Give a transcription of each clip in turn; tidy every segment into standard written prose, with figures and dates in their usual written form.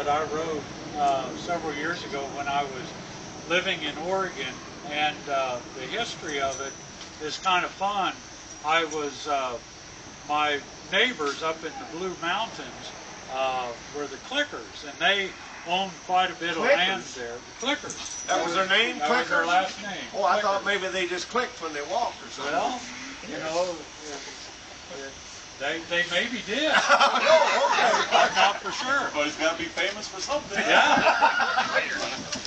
but I rode several years ago when I was living in Oregon, and the history of it is kind of fun. I was, my neighbors up in the Blue Mountains were the Clickers, and they owned quite a bit of land there. The Clickers. That was their name, Clickers? That was their last name. Oh, I thought maybe they just clicked when they walked or something. Well, you know, they maybe did. I'm not for sure. But he's got to be famous for something. Yeah.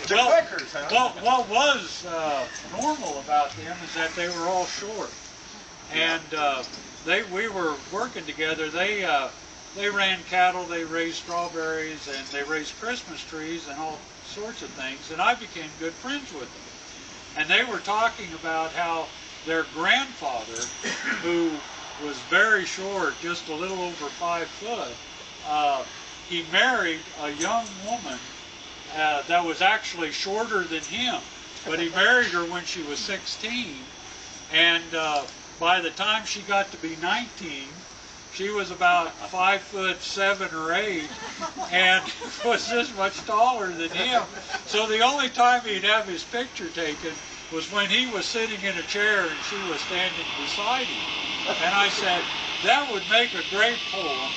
The Clickers, huh? What was normal about them is that they were all short, and we were working together. They ran cattle, they raised strawberries, and they raised Christmas trees and all sorts of things, and I became good friends with them. And they were talking about how their grandfather, who was very short, just a little over 5 foot, he married a young woman that was actually shorter than him, but he married her when she was 16, and by the time she got to be 19, she was about 5'7" or 8", and was this much taller than him. So the only time he'd have his picture taken was when he was sitting in a chair and she was standing beside him. And I said, that would make a great poem.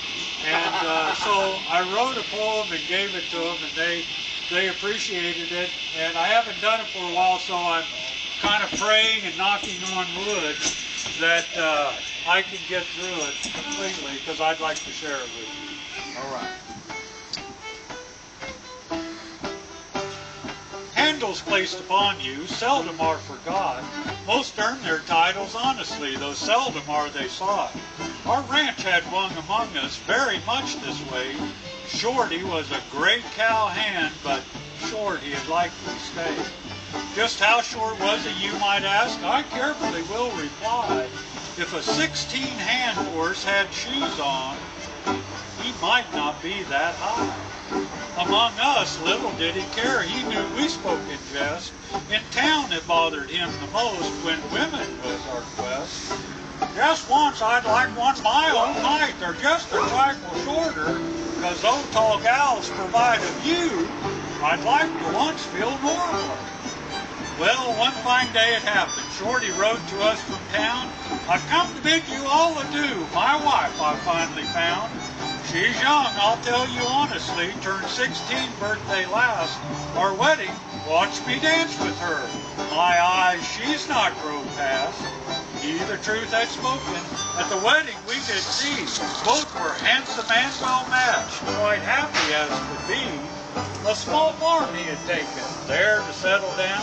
And so I wrote a poem and gave it to them, and they appreciated it. And I haven't done it for a while, so I'm kind of praying and knocking on wood that I can get through it completely, because I'd like to share it with you. All right. Handles placed upon you seldom are forgot. Most earn their titles honestly, though seldom are they sought. Our ranch had one among us very much this way. Shorty was a great cow hand, but short he'd likely stay. Just how short was he, you might ask? I carefully will reply. If a 16-hand horse had shoes on, he might not be that high. Among us, little did he care. He knew we spoke in jest. In town it bothered him the most when women was our quest. Just once I'd like one my own height, or just a trifle shorter, 'cause though tall gals provide a view, I'd like to once feel normal. Well, one fine day it happened. Shorty wrote to us from town. I've come to bid you all adieu. My wife I finally found. She's young, I'll tell you honestly. Turned 16 birthday last. Our wedding, watch me dance with her. My eyes, she's not grown past. He the truth had spoken. At the wedding we did see. Both were handsome and well matched. Quite happy as could be. A small farm he had taken, there to settle down,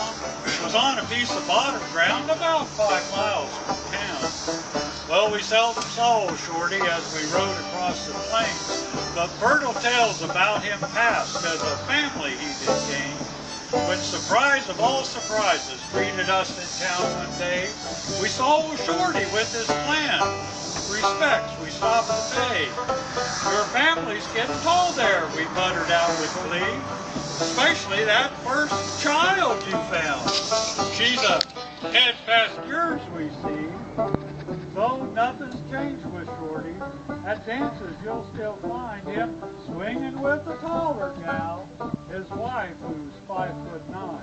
was on a piece of bottom ground about 5 miles from town. Well, we seldom saw Shorty as we rode across the plains, but fertile tales about him passed as a family he did gain. When surprise of all surprises greeted us in town one day, we saw Shorty with his clan. Respects we stopped to pay. Your family's getting tall there, we muttered out with glee. Especially that first child you found. She's a head past yours, we see. So nothing's changed with Shorty. At dances you'll still find him swinging with a taller gal, his wife who's 5'9".